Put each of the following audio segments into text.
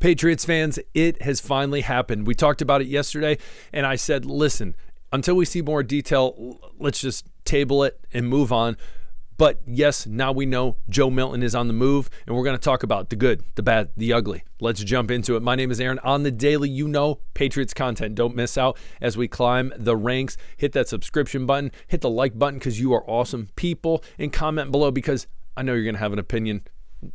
Patriots fans, it has finally happened. We talked about it yesterday, and I said, listen, until we see more detail, let's just table it and move on. But yes, now we know Joe Milton is on the move, and we're going to talk about the good, the bad, the ugly. Let's jump into it. My name is Aaron. On the daily, Patriots content. Don't miss out as we climb the ranks. Hit that subscription button. Hit the like button because you are awesome people. And comment below because I know you're going to have an opinion,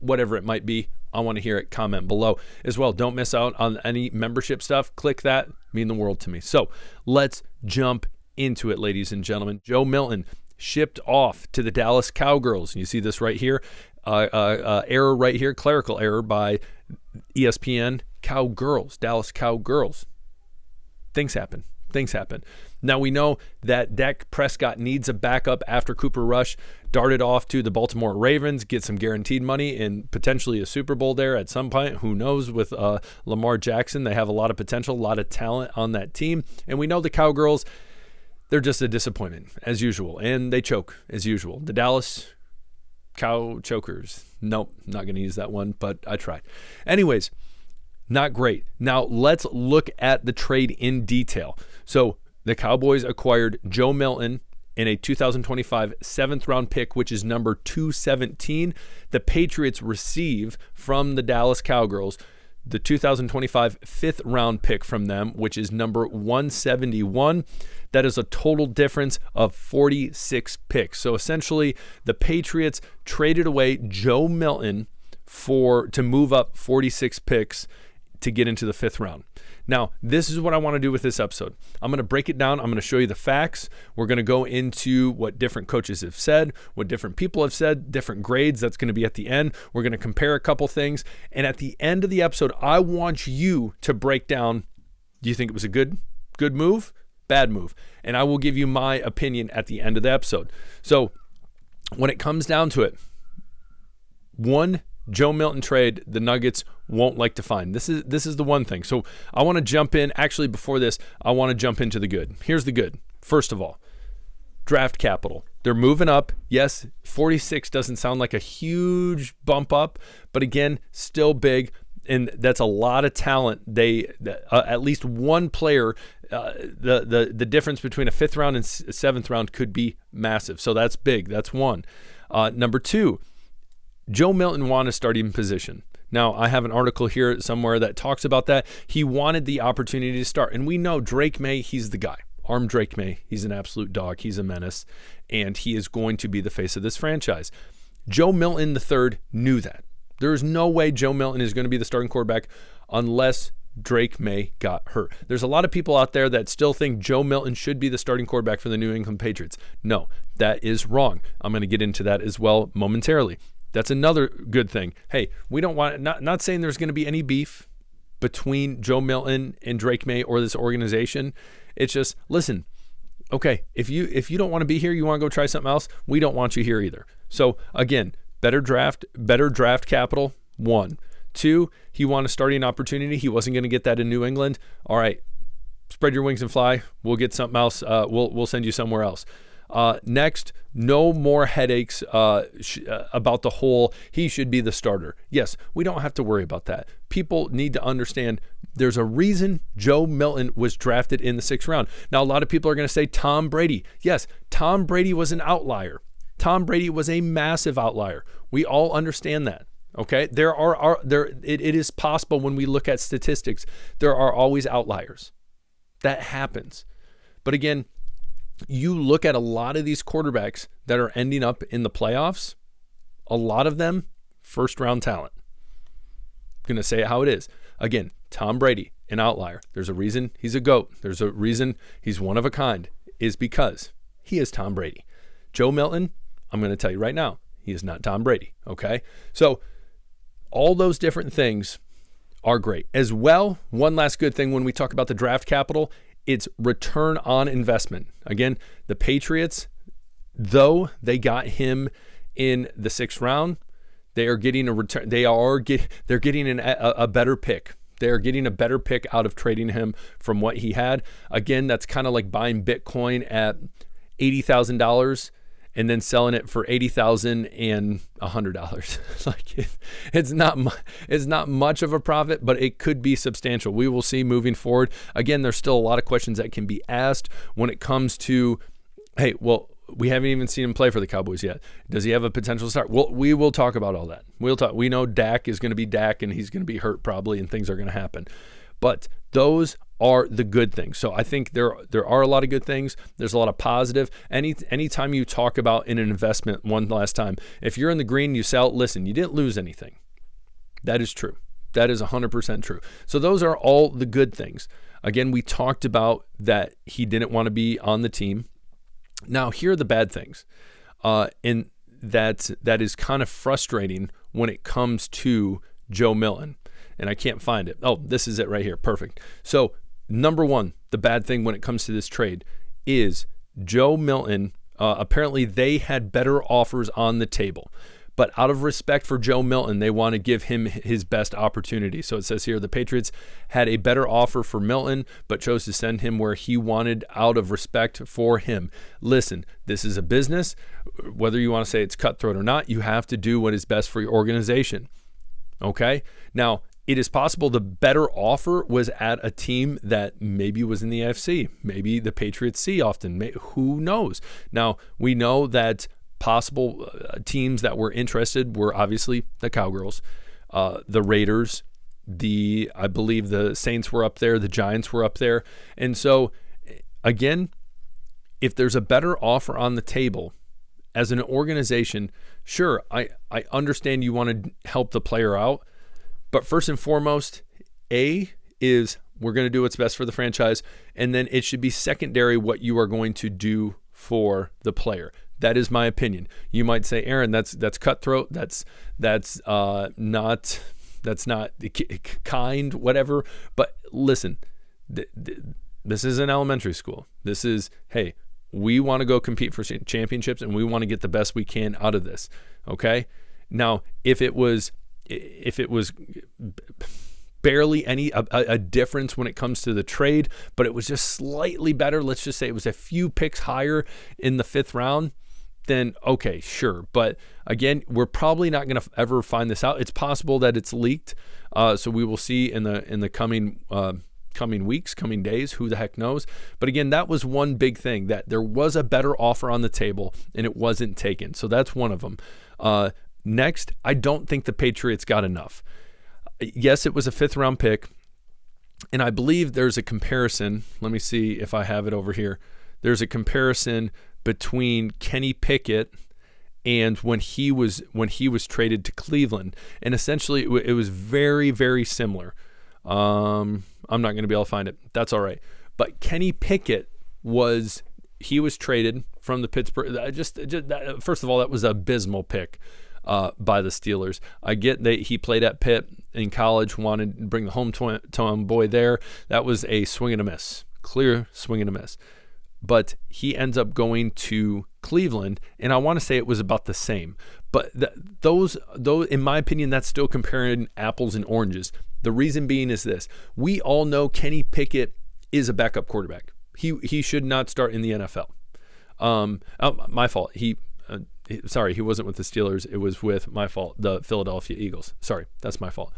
whatever it might be. I want to hear it. Comment below as well. Don't miss out on any membership stuff. Click that. Mean the world to me. So let's jump into it, ladies and gentlemen. Joe Milton shipped off to the Dallas Cowgirls. You see this right here. Error right here. Clerical error by ESPN. Cowgirls. Dallas Cowgirls. Things happen. Now we know that Dak Prescott needs a backup after Cooper Rush darted off to the Baltimore Ravens, get some guaranteed money and potentially a Super Bowl there at some point. Who knows with Lamar Jackson? They have a lot of potential, a lot of talent on that team. And we know the Cowgirls, they're just a disappointment as usual. And they choke as usual. The Dallas Cow Chokers. Nope, not going to use that one, but I tried. Anyways, not great. Now let's look at the trade in detail. So the Cowboys acquired Joe Milton in a 2025 seventh round pick, which is number 217. The Patriots receive from the Dallas Cowgirls the 2025 fifth round pick from them, which is number 171. That is a total difference of 46 picks. So essentially, the Patriots traded away Joe Milton to move up 46 picks to get into the fifth round. Now, this is what I want to do with this episode. I'm going to break it down. I'm going to show you the facts. We're going to go into what different coaches have said, what different people have said, different grades. That's going to be at the end. We're going to compare a couple things. And at the end of the episode, I want you to break down, do you think it was a good move, bad move? And I will give you my opinion at the end of the episode. So when it comes down to it, one Joe Milton trade, the Nuggets won't like to find. This is the one thing. So I want to jump in. Actually, before this, I want to jump into the good. Here's the good. First of all, draft capital. They're moving up. Yes, 46 doesn't sound like a huge bump up, but again, still big. And that's a lot of talent. At least one player, the difference between a fifth round and seventh round could be massive. So that's big. That's one. Number two, Joe Milton wanted a starting position. Now, I have an article here somewhere that talks about that. He wanted the opportunity to start. And we know Drake May, he's the guy. Arm Drake May, he's an absolute dog. He's a menace. And he is going to be the face of this franchise. Joe Milton III knew that. There is no way Joe Milton is going to be the starting quarterback unless Drake May got hurt. There's a lot of people out there that still think Joe Milton should be the starting quarterback for the New England Patriots. No, that is wrong. I'm going to get into that as well momentarily. That's another good thing. Hey, we don't want, not saying there's going to be any beef between Joe Milton and Drake May or this organization. It's just, listen, okay, if you don't want to be here, you want to go try something else, we don't want you here either. So again, better draft capital, one. Two, he wanted a starting opportunity. He wasn't going to get that in New England. All right, spread your wings and fly. We'll get something else. We'll send you somewhere else. Next, no more headaches about the whole he should be the starter. Yes, we don't have to worry about that. People need to understand there's a reason Joe Milton was drafted in the sixth round. Now, a lot of people are going to say Tom Brady. Yes, Tom Brady was an outlier. Tom Brady was a massive outlier. We all understand that. Okay, it is possible when we look at statistics, there are always outliers. That happens. But again, you look at a lot of these quarterbacks that are ending up in the playoffs, a lot of them first round talent. I'm going to say it how it is. Again, Tom Brady, an outlier. There's a reason he's a GOAT. There's a reason he's one of a kind, is because he is Tom Brady. Joe Milton, I'm going to tell you right now, he is not Tom Brady. Okay. So all those different things are great. As well, one last good thing when we talk about the draft capital, it's return on investment. Again, the Patriots, though they got him in the sixth round, they are getting a return. They're getting a better pick. They are getting a better pick out of trading him from what he had. Again, that's kind of like buying Bitcoin at $80,000 and then selling it for $80,000 and $100. Like it's not much of a profit, but it could be substantial. We will see moving forward. Again, there's still a lot of questions that can be asked when it comes to, hey, well, we haven't even seen him play for the Cowboys yet. Does he have a potential start? Well, we will talk about all that. We know Dak is going to be Dak, and he's going to be hurt probably, and things are going to happen. But those are the good things. So I think there are a lot of good things. There's a lot of positive. Anytime you talk about in an investment, one last time, if you're in the green, you sell, listen, you didn't lose anything. That is true. That is 100% true. So those are all the good things. Again, we talked about that he didn't want to be on the team. Now, here are the bad things. And that is kind of frustrating when it comes to Joe Milton. And I can't find it. Oh, this is it right here. Perfect. So, number one, the bad thing when it comes to this trade is Joe Milton, apparently they had better offers on the table. But out of respect for Joe Milton, they want to give him his best opportunity. So it says here, the Patriots had a better offer for Milton, but chose to send him where he wanted out of respect for him. Listen, this is a business. Whether you want to say it's cutthroat or not, you have to do what is best for your organization. Okay? Now, it is possible the better offer was at a team that maybe was in the AFC. Maybe the Patriots see often. Who knows? Now, we know that possible teams that were interested were obviously the Cowgirls, the Raiders, I believe the Saints were up there, the Giants were up there. And so, again, if there's a better offer on the table as an organization, sure, I understand you want to help the player out. But first and foremost, is we're going to do what's best for the franchise, and then it should be secondary what you are going to do for the player. That is my opinion. You might say, Aaron, that's cutthroat. That's not kind, whatever. But listen, this is an elementary school. This is, hey, we want to go compete for championships, and we want to get the best we can out of this. Okay. Now, if it was barely a difference when it comes to the trade, but it was just slightly better, let's just say it was a few picks higher in the 5th round, then okay, sure. But again, we're probably not going to ever find this out. It's possible that it's leaked, so we will see in the coming weeks, coming days. Who the heck knows? But again, that was one big thing, that there was a better offer on the table and it wasn't taken. So that's one of them. Next, I don't think the Patriots got enough. Yes, it was a 5th round pick, and I believe there's a comparison. Let me see if I have it over here. There's a comparison between Kenny Pickett and when he was traded to Cleveland, and essentially it was very, very similar. I'm not going to be able to find it. That's all right. But Kenny Pickett was traded from the Pittsburgh. First of all, that was an abysmal pick by the Steelers. I get that he played at Pitt in college, wanted to bring the hometown boy there. That was a swing and a miss, clear swing and a miss. But he ends up going to Cleveland, and I want to say it was about the same. But those, in my opinion, that's still comparing apples and oranges. The reason being is this: we all know Kenny Pickett is a backup quarterback. He should not start in the NFL. My fault. He wasn't with the Steelers. It was with, my fault, the Philadelphia Eagles. Sorry, that's my fault.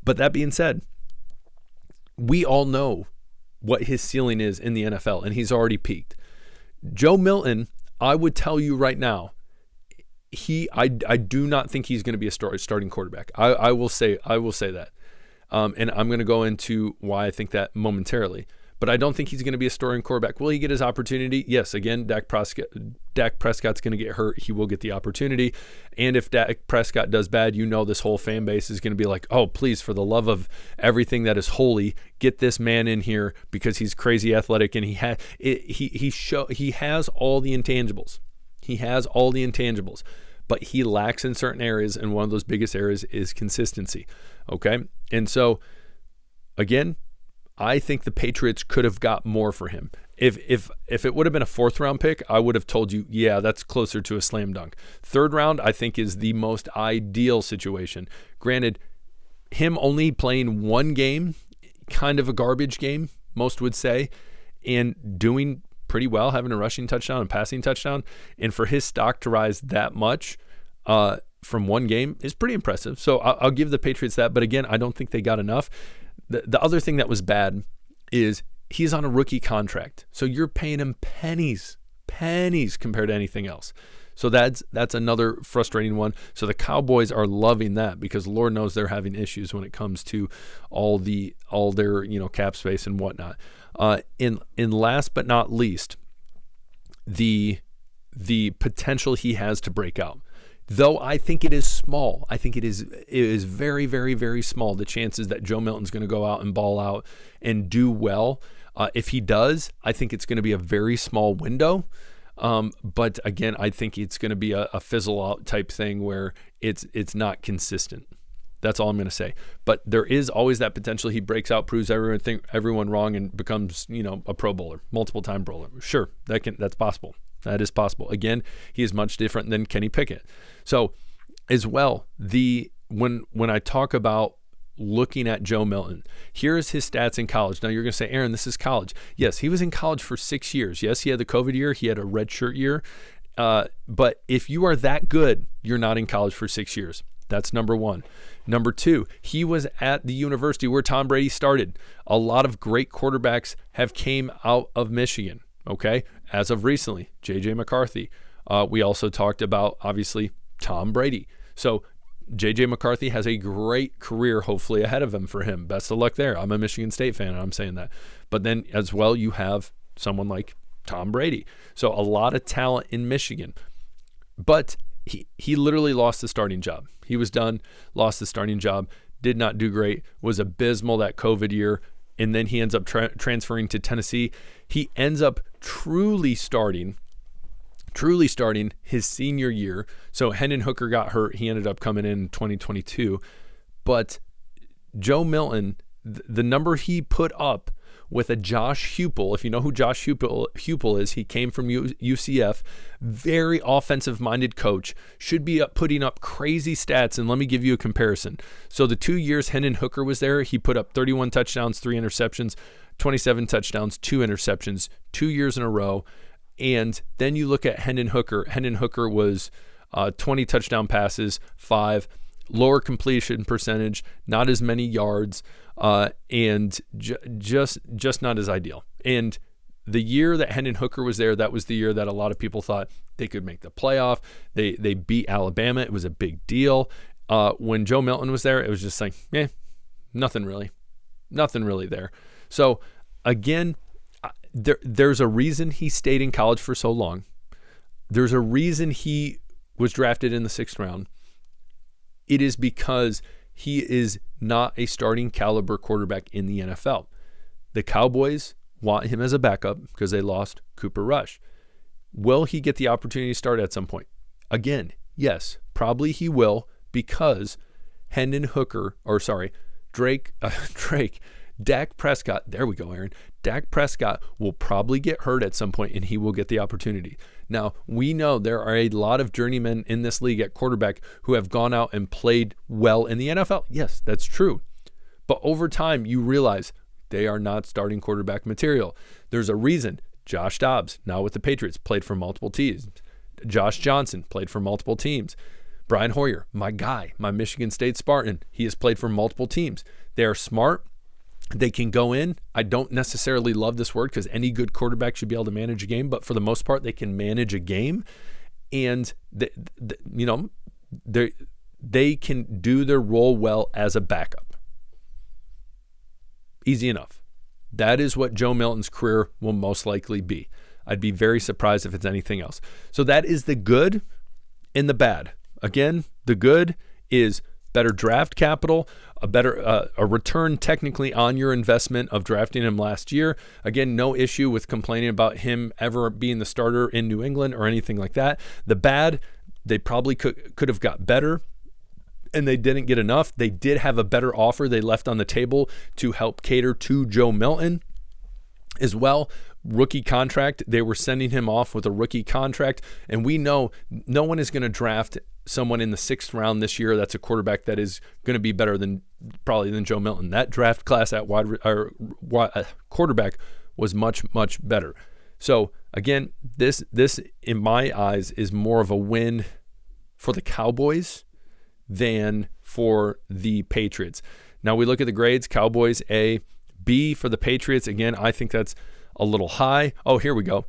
But that being said, we all know what his ceiling is in the NFL, and he's already peaked. Joe Milton, I would tell you right now, I do not think he's going to be a starting quarterback. I will say that. And I'm going to go into why I think that momentarily. But I don't think he's going to be a starting quarterback. Will he get his opportunity? Yes. Again, Dak Prescott's going to get hurt. He will get the opportunity. And if Dak Prescott does bad, this whole fan base is going to be like, oh, please, for the love of everything that is holy, get this man in here because he's crazy athletic and he has all the intangibles. He has all the intangibles, but he lacks in certain areas, and one of those biggest areas is consistency. Okay? And so, again, I think the Patriots could have got more for him. If it would have been a 4th round pick, I would have told you, yeah, that's closer to a slam dunk. 3rd round, I think, is the most ideal situation. Granted, him only playing one game, kind of a garbage game, most would say, and doing pretty well, having a rushing touchdown and passing touchdown. And for his stock to rise that much from one game is pretty impressive. So I'll give the Patriots that. But again, I don't think they got enough. The other thing that was bad is he's on a rookie contract. So you're paying him pennies compared to anything else. So that's another frustrating one. So the Cowboys are loving that because Lord knows they're having issues when it comes to all their cap space and whatnot. In last but not least, the potential he has to break out. Though I think it is small. I think it is very, very, very small, the chances that Joe Milton's going to go out and ball out and do well. If he does, I think it's going to be a very small window. But again, I think it's going to be a fizzle out type thing where it's not consistent. That's all I'm going to say. But there is always that potential he breaks out, proves everyone wrong, and becomes a Pro Bowler, multiple time bowler. Sure, that's possible. That is possible. Again, he is much different than Kenny Pickett. So as well, when I talk about looking at Joe Milton, here's his stats in college. Now you're going to say, Aaron, this is college. Yes, he was in college for 6 years. Yes, he had the COVID year. He had a redshirt year. But if you are that good, you're not in college for 6 years. That's number one. Number two, he was at the university where Tom Brady started. A lot of great quarterbacks have came out of Michigan. Okay, as of recently, J.J. McCarthy. We also talked about, obviously, Tom Brady. So J.J. McCarthy has a great career, hopefully, ahead of him for him. Best of luck there. I'm a Michigan State fan, and I'm saying that. But then, as well, you have someone like Tom Brady. So a lot of talent in Michigan. But he literally lost the starting job. He was done, lost the starting job, did not do great, was abysmal that COVID year. And then he ends up transferring to Tennessee. He ends up truly starting his senior year. So Hendon Hooker got hurt. He ended up coming in 2022. But Joe Milton, the number he put up with a Josh Heupel, if you know who Josh Heupel is, he came from UCF, very offensive-minded coach, should be putting up crazy stats. And let me give you a comparison. So the 2 years Hendon Hooker was there, he put up 31 touchdowns, 3 interceptions, 27 touchdowns, 2 interceptions, 2 years in a row. And then you look at Hendon Hooker. Hendon Hooker was 20 touchdown passes, 5, lower completion percentage, not as many yards, and just not as ideal. And the year that Hendon Hooker was there, that was the year that a lot of people thought they could make the playoff. They beat Alabama. It was a big deal. When Joe Milton was there, it was just like, nothing really there. So again, there's a reason he stayed in college for so long. There's a reason he was drafted in the 6th round. It is because he is not a starting caliber quarterback in the NFL. The Cowboys want him as a backup because they lost Cooper Rush. Will he get the opportunity to start at some point? Again, yes, probably he will, because Dak Prescott, there we go, Aaron. Dak Prescott will probably get hurt at some point and he will get the opportunity. Now, we know there are a lot of journeymen in this league at quarterback who have gone out and played well in the NFL. Yes, that's true. But over time, you realize they are not starting quarterback material. There's a reason. Josh Dobbs, now with the Patriots, played for multiple teams. Josh Johnson played for multiple teams. Brian Hoyer, my guy, my Michigan State Spartan, he has played for multiple teams. They are smart. They can go in. I don't necessarily love this word because any good quarterback should be able to manage a game, but for the most part, they can manage a game, and they can do their role well as a backup. Easy enough. That is what Joe Milton's career will most likely be. I'd be very surprised if it's anything else. So that is the good and the bad. Again, the good is better draft capital, a return technically on your investment of drafting him last year. Again, no issue with complaining about him ever being the starter in New England or anything like that. The bad, they probably could have got better, and they didn't get enough. They did have a better offer they left on the table to help cater to Joe Milton as well. Rookie contract, they were sending him off with a rookie contract, and we know no one is going to draft someone in the 6th round this year that's a quarterback that is going to be better than Joe Milton. That draft class at quarterback was much, much better. So again, this in my eyes is more of a win for the Cowboys than for the Patriots. Now we look at the grades, Cowboys A, B for the Patriots. Again, I think that's a little high. Oh, here we go.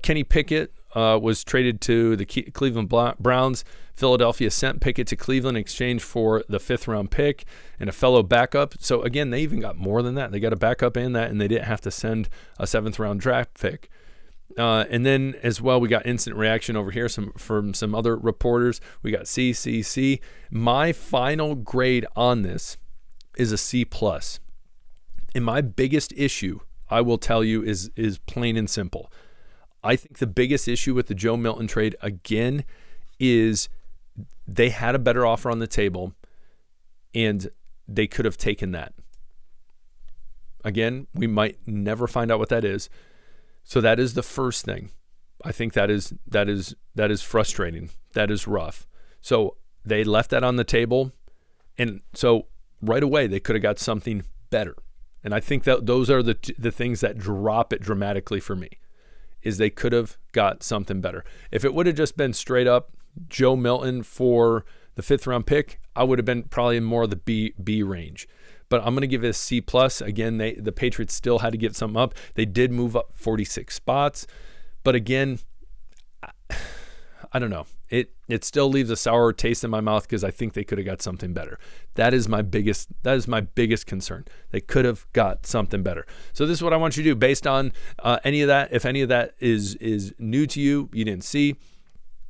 Kenny Pickett was traded to the Cleveland Browns. Philadelphia sent Pickett to Cleveland in exchange for the 5th-round pick and a fellow backup. So again, they even got more than that. They got a backup in that, and they didn't have to send a 7th-round draft pick. And then as well, we got instant reaction over here from some other reporters. We got C. My final grade on this is a C+. And my biggest issue, I will tell you, is plain and simple. I think the biggest issue with the Joe Milton trade, again, is they had a better offer on the table, and they could have taken that. Again, we might never find out what that is. So that is the first thing. I think that is frustrating. That is rough. So they left that on the table, and so right away they could have got something better. And I think that those are the things that drop it dramatically for me, is they could have got something better. If it would have just been straight up Joe Milton for the 5th-round pick, I would have been probably in more of the B range. But I'm going to give it a C+. Again, the Patriots still had to get something up. They did move up 46 spots. But again, I don't know. It still leaves a sour taste in my mouth because I think they could have got something better. That is my biggest concern. They could have got something better. So this is what I want you to do based on any of that. If any of that is new to you, you didn't see,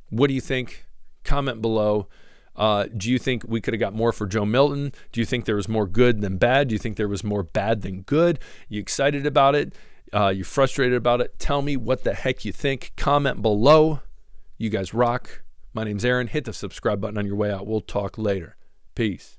what do you think? Comment below. Do you think we could have got more for Joe Milton? Do you think there was more good than bad? Do you think there was more bad than good? You excited about it? You frustrated about it? Tell me what the heck you think. Comment below. You guys rock. My name's Aaron. Hit the subscribe button on your way out. We'll talk later. Peace.